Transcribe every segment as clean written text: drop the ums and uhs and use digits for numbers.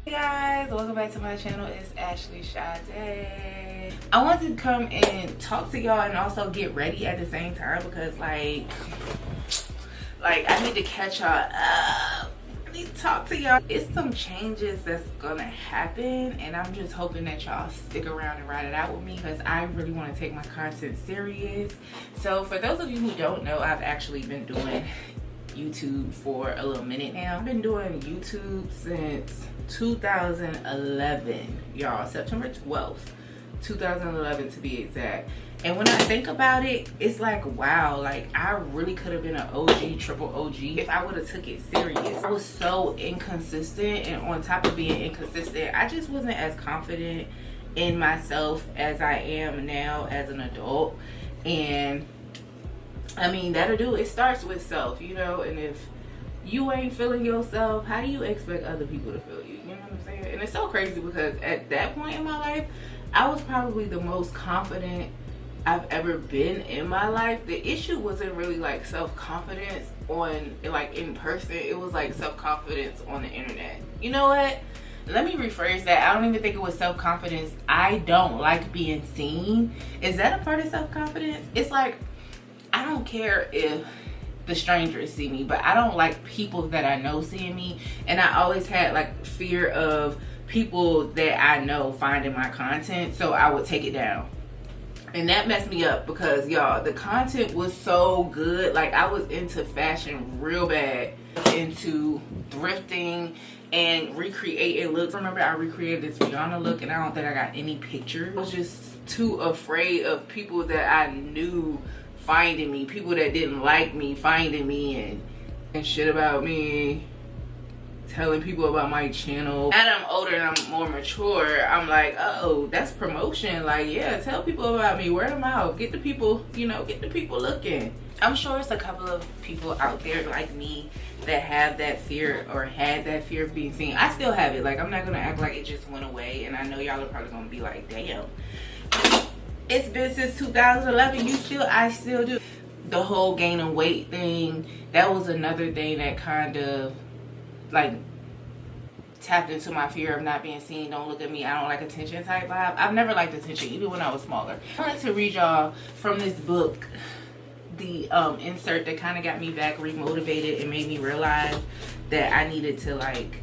Hey guys, welcome back to my channel. It's Ashley Sade. I wanted to come and talk to y'all and also get ready at the same time because like I need to catch y'all up. I need to talk to y'all. It's some changes that's gonna happen and I'm just hoping that y'all stick around and ride it out with me because I really want to take my content serious. So for those of you who don't know, I've actually been doing YouTube for a little minute now. I've been doing YouTube since 2011, y'all. September 12th, 2011 to be exact. And when I think about it, it's like, wow, like I really could have been an OG, triple OG if I would have took it serious. I was so inconsistent, and on top of being inconsistent, I just wasn't as confident in myself as I am now as an adult. And I mean, that'll do. It starts with self, you know, and if you ain't feeling yourself, how do you expect other people to feel you? You know what I'm saying? And it's so crazy because at that point in my life, I was probably the most confident I've ever been in my life. The issue wasn't really like self-confidence on like in person. It was like self-confidence on the internet. You know what? Let me rephrase that. I don't even think it was self-confidence. I don't like being seen. Is that a part of self-confidence? It's like, I don't care if the strangers see me, but I don't like people that I know seeing me. And I always had like fear of people that I know finding my content, so I would take it down. And that messed me up because y'all, the content was so good. Like I was into fashion real bad, into thrifting and recreating looks. Remember I recreated this Rihanna look and I don't think I got any pictures. I was just too afraid of people that I knew finding me, people that didn't like me finding me and shit about me, telling people about my channel. Now that I'm older and I'm more mature, I'm like, oh, that's promotion. Like, yeah, tell people about me, word of mouth, get the people, you know, get the people looking. I'm sure it's a couple of people out there like me that have that fear or had that fear of being seen. I still have it. Like, I'm not gonna act like it just went away, and I know y'all are probably gonna be like, damn, it's been since 2011, I still do. The whole gaining weight thing, that was another thing that kind of like tapped into my fear of not being seen. Don't look at me, I don't like attention type vibe. I've never liked attention, even when I was smaller. I wanted to read y'all from this book the insert that kind of got me back remotivated and made me realize that I needed to like,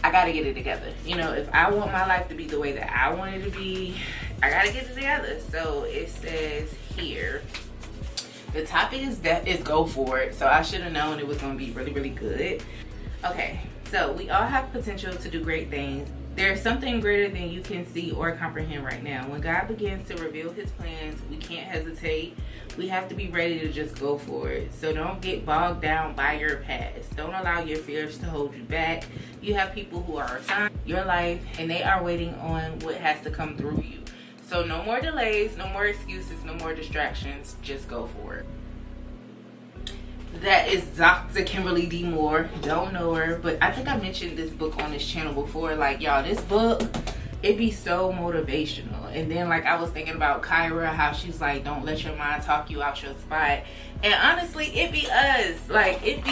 I gotta get it together. You know, if I want my life to be the way that I want it to be, I gotta get it together. So it says here, the topic is go for it. So I should have known it was gonna be really, really good. Okay, so we all have potential to do great things. There's something greater than you can see or comprehend right now. When God begins to reveal his plans, we can't hesitate. We have to be ready to just go for it. So don't get bogged down by your past. Don't allow your fears to hold you back. You have people who are assigned your life and they are waiting on what has to come through you. So no more delays, no more excuses, no more distractions. Just go for it. That is Dr. Kimberly D. Moore. Don't know her, but I think I mentioned this book on this channel before. Like, y'all, this book, it be so motivational. And then like I was thinking about Kyra, how she's like, don't let your mind talk you out your spot. And honestly, it be us. Like it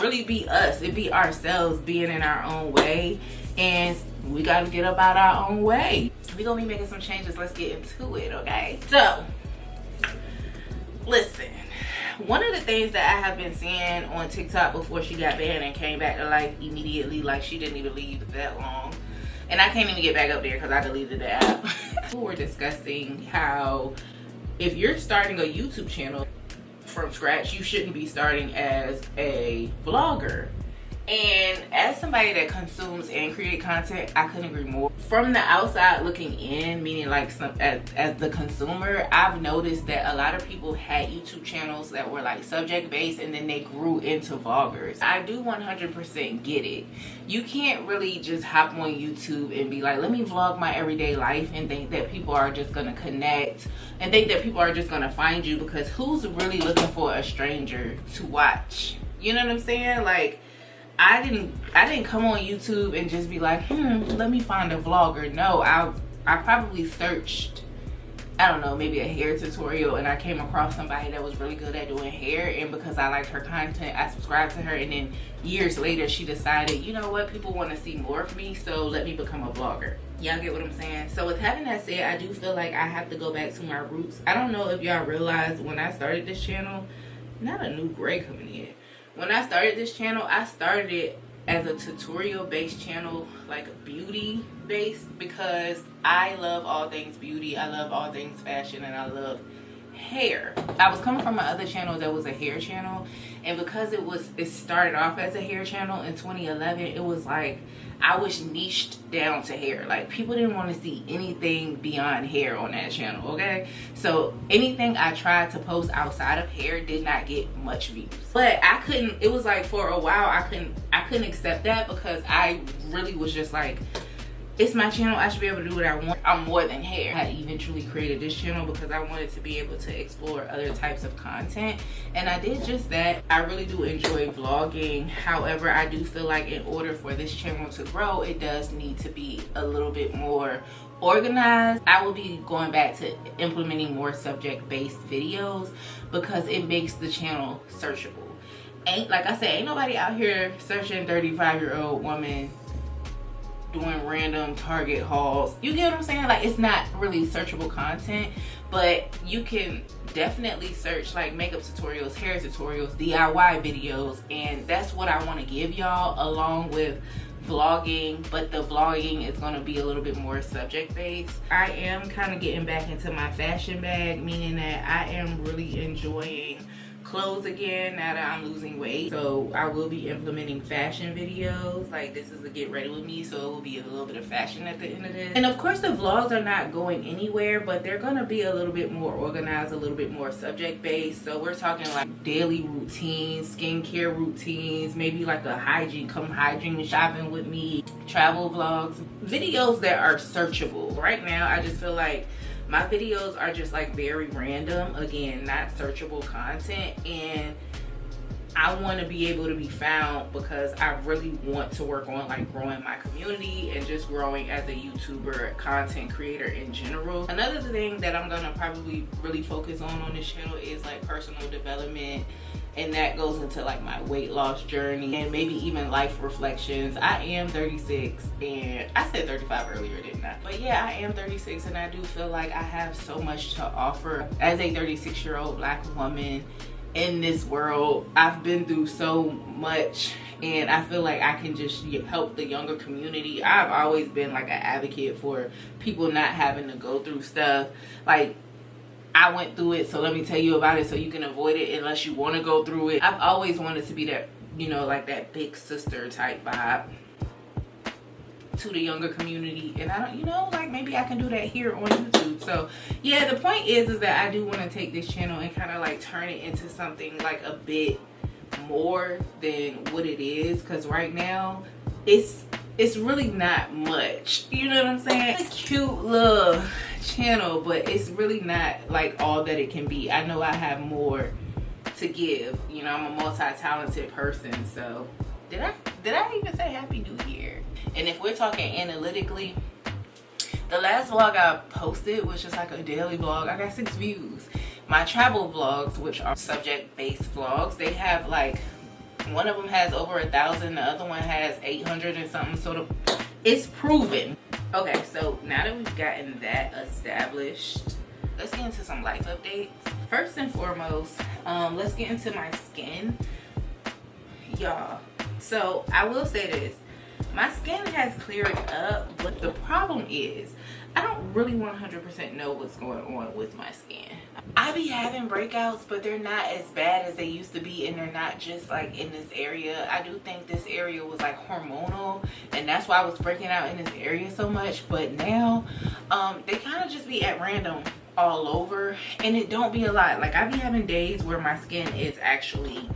really be us. It be ourselves being in our own way. And we gotta get up out our own way. We gonna be making some changes. Let's get into it, okay? So listen, one of the things that I have been seeing on TikTok before she got banned and came back to life immediately, like she didn't even leave that long, and I can't even get back up there because I deleted the app. We were discussing how if you're starting a YouTube channel from scratch, you shouldn't be starting as a vlogger. And as somebody that consumes and create content, I couldn't agree more. From the outside looking in, meaning like as the consumer, I've noticed that a lot of people had YouTube channels that were like subject based and then they grew into vloggers. I do 100% get it. You can't really just hop on YouTube and be like, let me vlog my everyday life and think that people are just gonna connect and think that people are just gonna find you, because who's really looking for a stranger to watch? You know what I'm saying? Like, I didn't come on YouTube and just be like, let me find a vlogger. No, I probably searched I don't know, maybe a hair tutorial, and I came across somebody that was really good at doing hair, and because I liked her content, I subscribed to her, and then years later she decided, you know what, people want to see more of me, so let me become a vlogger. Y'all get what I'm saying? So with having that said, I do feel like I have to go back to my roots. I don't know if y'all realize when I started this channel, not a new gray coming in. When I started this channel, I started it as a tutorial based channel, like beauty based, because I love all things beauty, I love all things fashion, and I love hair. I was coming from my other channel that was a hair channel, and because it started off as a hair channel in 2011, it was like I was niched down to hair. Like, people didn't want to see anything beyond hair on that channel, okay? So anything I tried to post outside of hair did not get much views. But I couldn't, it was like for a while I couldn't accept that, because I really was just like, it's my channel, I should be able to do what I want. I'm more than hair. I eventually created this channel because I wanted to be able to explore other types of content, and I did just that. I really do enjoy vlogging. However, I do feel like in order for this channel to grow, it does need to be a little bit more organized. I will be going back to implementing more subject-based videos because it makes the channel searchable. Like I said, ain't nobody out here searching 35-year-old woman doing random Target hauls. You get what I'm saying? Like, it's not really searchable content, but you can definitely search like makeup tutorials, hair tutorials, DIY videos, and that's what I want to give y'all along with vlogging. But the vlogging is going to be a little bit more subject based. I am kind of getting back into my fashion bag, meaning that I am really enjoying clothes again now that I'm losing weight. So I will be implementing fashion videos. Like, this is the get ready with me, so it will be a little bit of fashion at the end of this. And of course the vlogs are not going anywhere, but they're gonna be a little bit more organized, a little bit more subject based. So we're talking like daily routines, skincare routines, maybe like a hygiene shopping with me, travel vlogs, videos that are searchable. Right now I just feel like my videos are just like very random, again, not searchable content, and I want to be able to be found because I really want to work on like growing my community and just growing as a YouTuber, content creator in general. Another thing that I'm gonna probably really focus on this channel is like personal development, and that goes into like my weight loss journey and maybe even life reflections. I am 36, and I said 35 earlier, didn't I? But yeah, I am 36, and I do feel like I have so much to offer as a 36-year-old Black woman in this world. I've been through so much, and I feel like I can just help the younger community. I've always been like an advocate for people not having to go through stuff. Like, I went through it, so let me tell you about it so you can avoid it unless you want to go through it. I've always wanted to be that, you know, like that big sister type vibe to the younger community, and I don't, you know, like maybe I can do that here on YouTube. So yeah, the point is that I do want to take this channel and kind of like turn it into something like a bit more than what it is, because right now it's really not much, you know what I'm saying? It's a cute little channel, but it's really not like all that it can be. I know I have more to give, you know, I'm a multi-talented person. So did I even say Happy New Year? And if we're talking analytically, the last vlog I posted was just like a daily vlog. I got 6 views. My travel vlogs, which are subject-based vlogs, they have like, one of them has over 1,000, the other one has 800 and something. So it's proven. Okay, so now that we've gotten that established, let's get into some life updates. First and foremost, let's get into my skin, y'all. So I will say this, my skin has cleared up, but the problem is I don't really 100% know what's going on with my skin. I be having breakouts, but they're not as bad as they used to be, and they're not just like in this area. I do think this area was like hormonal, and that's why I was breaking out in this area so much. But now they kind of just be at random all over, and it don't be a lot. Like, I be having days where my skin is actually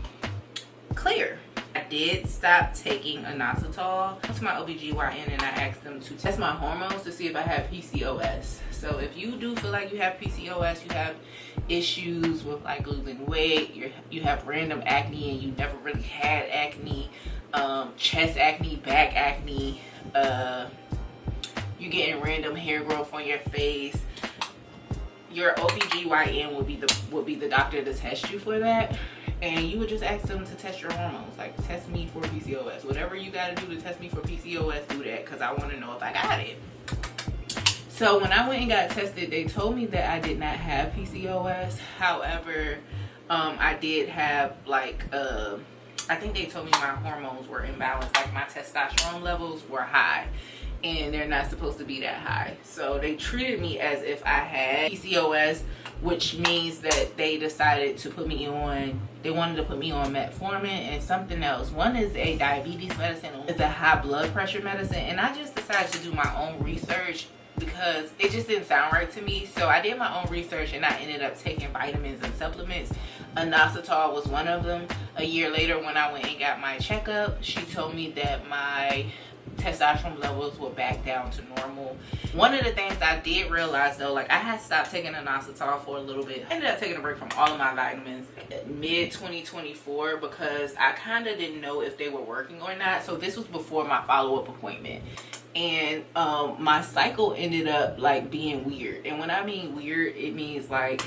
clear. I did stop taking inositol. I went to my OBGYN and I asked them to test my hormones to see if I have PCOS. So if you do feel like you have PCOS, you have issues with like losing weight, you have random acne and you never really had acne, chest acne, back acne, you getting random hair growth on your face, your OBGYN would be the doctor to test you for that. And you would just ask them to test your hormones. Like, test me for PCOS. Whatever you gotta do to test me for PCOS, do that, because I want to know if I got it. So when I went and got tested, they told me that I did not have PCOS. However, I did have, like, I think they told me my hormones were imbalanced. Like, my testosterone levels were high, and they're not supposed to be that high. So they treated me as if I had PCOS, which means that they decided to put me on, they wanted to put me on metformin and something else. One is a diabetes medicine, it's a high blood pressure medicine, and I just decided to do my own research because it just didn't sound right to me. So I did my own research, and I ended up taking vitamins and supplements. Inositol was one of them. A year later, when I went and got my checkup, she told me that my testosterone levels were back down to normal. One of the things I did realize though, like, I had stopped taking inositol for a little bit. I ended up taking a break from all of my vitamins mid 2024 because I kind of didn't know if they were working or not. So this was before my follow-up appointment, and my cycle ended up like being weird. And when I mean weird, it means like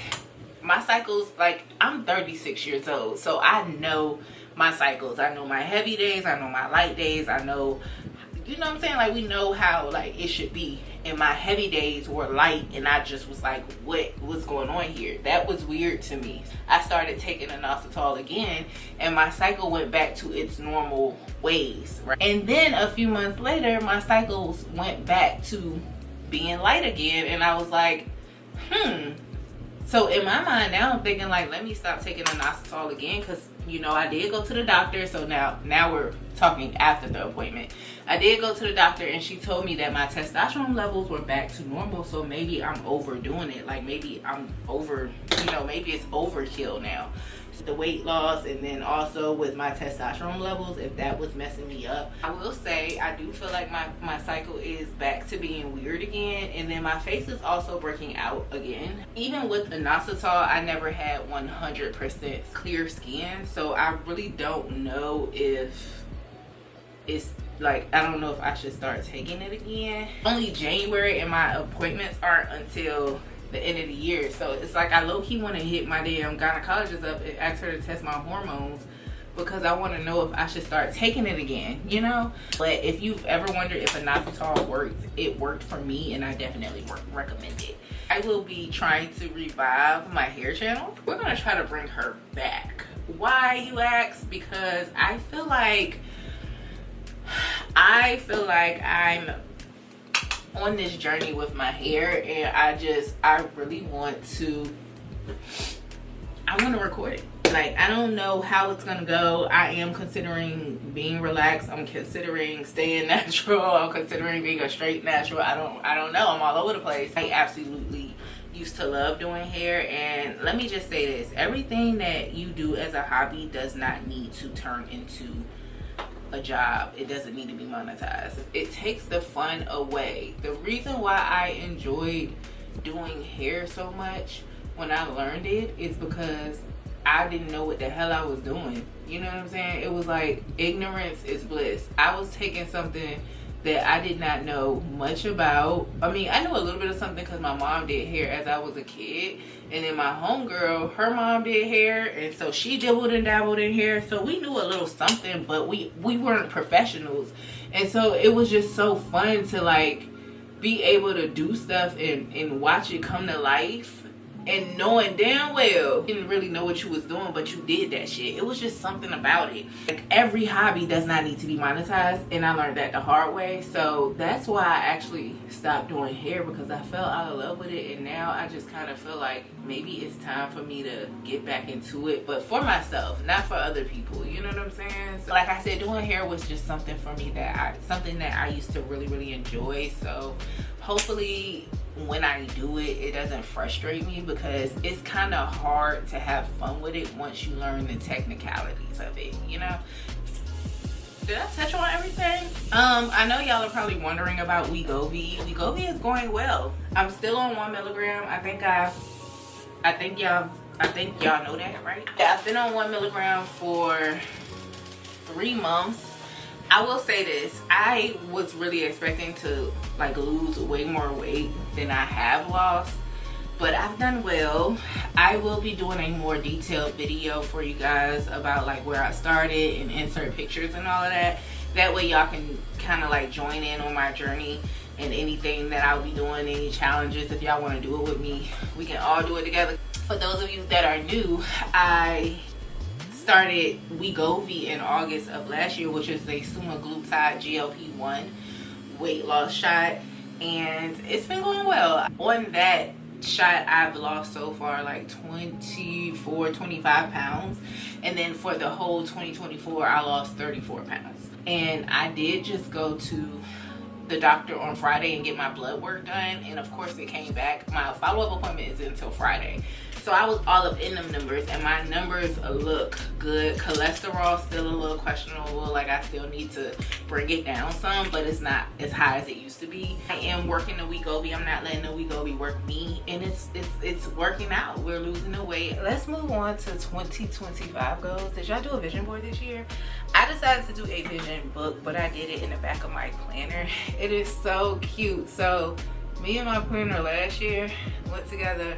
my cycles, like, I'm 36 years old, so I know my cycles. I know my heavy days, I know my light days, I know, you know what I'm saying? Like, we know how, like, it should be. And my heavy days were light, and I just was like, what's going on here? That was weird to me. I started taking inositol again, and my cycle went back to its normal ways, right? And then a few months later, my cycles went back to being light again, and I was like, So in my mind now, I'm thinking, like, let me stop taking inositol again, because, you know, I did go to the doctor. So now we're talking after the appointment. I did go to the doctor, and she told me that my testosterone levels were back to normal. So maybe I'm overdoing it. Like, maybe I'm over, you know, maybe it's overkill now. The weight loss, and then also with my testosterone levels, if that was messing me up. I will say I do feel like my cycle is back to being weird again, and then my face is also breaking out again. Even with inositol, I never had 100% clear skin, so I really don't know if it's like, I don't know if I should start taking it again. Only January, and my appointments aren't until the end of the year, so it's like I low-key want to hit my damn gynecologist up and ask her to test my hormones, because I want to know if I should start taking it again, you know. But if you've ever wondered if inositol worked, it worked for me, and I definitely recommend it. I will be trying to revive my hair channel. We're gonna try to bring her back. Why, you ask? Because I feel like I'm on this journey with my hair, and I really want to record it. Like, I don't know how it's gonna go. I am considering being relaxed. I'm considering staying natural. I'm considering being a straight natural. I don't know. I'm all over the place. I absolutely used to love doing hair, and let me just say this: everything that you do as a hobby does not need to turn into a job. It doesn't need to be monetized. It takes the fun away. The reason why I enjoyed doing hair so much when I learned it is because I didn't know what the hell I was doing. You know what I'm saying? It was like, ignorance is bliss. I was taking something that I did not know much about. I mean, I knew a little bit of something because my mom did hair as I was a kid, and then my homegirl, her mom did hair, and so she dibbled and dabbled in hair, so we knew a little something, but we weren't professionals. And so it was just so fun to, like, be able to do stuff and watch it come to life, and knowing damn well you didn't really know what you was doing, but you did that shit. It was just something about it. Like, every hobby does not need to be monetized, and I learned that the hard way. So that's why I actually stopped doing hair, because I fell out of love with it, and now I just kind of feel like maybe it's time for me to get back into it, but for myself, not for other people. You know what I'm saying? So, like I said, doing hair was just something for me something that I used to really enjoy. So hopefully when I do it, it doesn't frustrate me, because it's kind of hard to have fun with it once you learn the technicalities of it, you know. Did I touch on everything? I know y'all are probably wondering about Wegovy. Wegovy is going well. I'm still on 1 milligram. I think y'all know that, right? Yeah, I've been on 1 milligram for 3 months. I will say this: I was really expecting to, like, lose way more weight than I have lost. but I've done well. I will be doing a more detailed video for you guys about like where I started and insert pictures and all of that. That way y'all can kind of like join in on my journey and anything that I'll be doing, any challenges. If y'all want to do it with me, we can all do it together. For those of you that are new, I started Wegovy in August of last year, which is a semaglutide GLP-1 weight loss shot, and it's been going well. On that shot, I've lost so far like 25 pounds, and then for the whole 2024 I lost 34 pounds. And I did just go to the doctor on Friday and get my blood work done, and of course it came back. My follow-up appointment is until Friday, so I was all up in them numbers, and my numbers look good. Cholesterol still a little questionable, like I still need to bring it down some, but it's not as high as it used to be. I am working the Wegovy. I'm not letting the Wegovy work me, and it's working out. We're losing the weight. Let's move on to 2025 goals. Did y'all do a vision board this year? I decided to do a vision book, but I did it in the back of my planner. It is so cute. So me and my planner last year went together.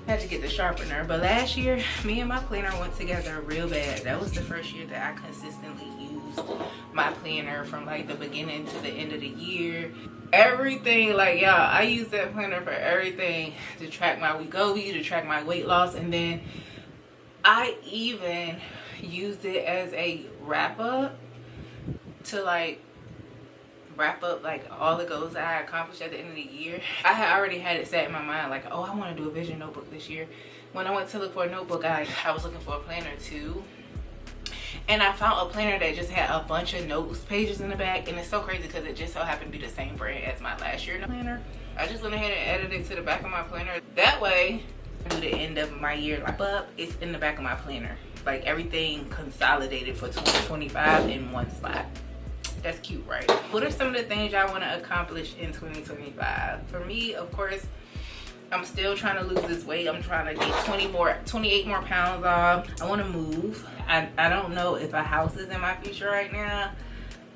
Had to get the sharpener, but last year me and my planner went together real bad. That was the first year that I consistently used my planner from like the beginning to the end of the year. Everything, like y'all, I use that planner for everything, to track my Wegovy, to track my weight loss, and then I even used it as a wrap up to like wrap up like all the goals that I accomplished at the end of the year. I had already had it set in my mind like, oh, I want to do a vision notebook this year. When I went to look for a notebook, I was looking for a planner too, and I found a planner that just had a bunch of notes pages in the back, and it's so crazy because it just so happened to be the same brand as my last year planner. I just went ahead and added it to the back of my planner. That way, to the end of my year wrap up, it's in the back of my planner, like everything consolidated for 2025 in one spot. That's cute, right? What are some of the things y'all want to accomplish in 2025? For me, of course, I'm still trying to lose this weight. I'm trying to get 28 more pounds off. I want to move. I don't know if a house is in my future right now,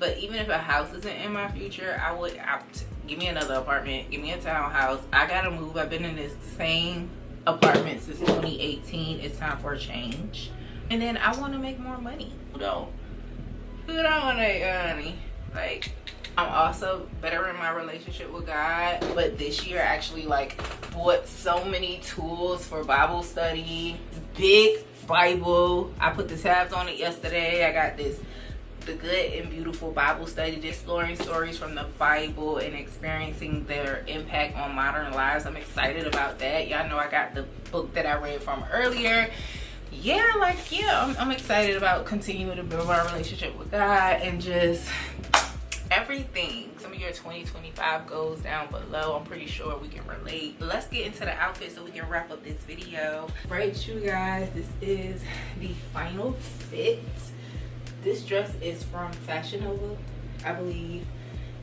but even if a house isn't in my future, I would give me another apartment, give me a townhouse. I gotta move. I've been in this same apartment since 2018. It's time for a change. And then I want to make more money. Who don't want to make money? Like, I'm also better in my relationship with God, but this year I actually like bought so many tools for Bible study. Big Bible. I put the tabs on it yesterday. I got this, the Good and Beautiful Bible Study, exploring stories from the Bible and experiencing their impact on modern lives. I'm excited about that. Y'all know I got the book that I read from earlier. I'm excited about continuing to build my relationship with God and just everything. Some of your 2025 goals down below. I'm pretty sure we can relate. Let's get into the outfit so we can wrap up this video. Right, you guys, this is the final fit. This dress is from Fashion Nova, I believe,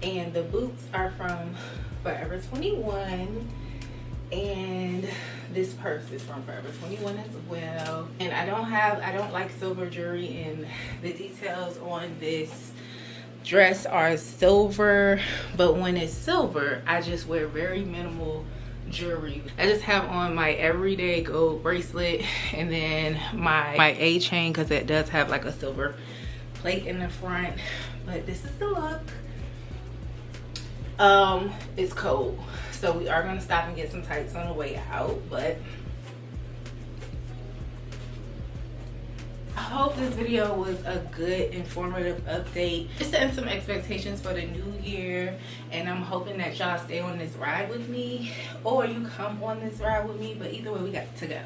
and the boots are from Forever 21, and this purse is from Forever 21 as well. And I don't like silver jewelry, and the details on this dress are silver, but when it's silver, I just wear very minimal jewelry. I just have on my everyday gold bracelet, and then my A chain, because it does have like a silver plate in the front. But this is the look. It's cold, so we are gonna stop and get some tights on the way out, but I hope this video was a good, informative update. Just setting some expectations for the new year, and I'm hoping that y'all stay on this ride with me, or you come on this ride with me, but either way, we got to go.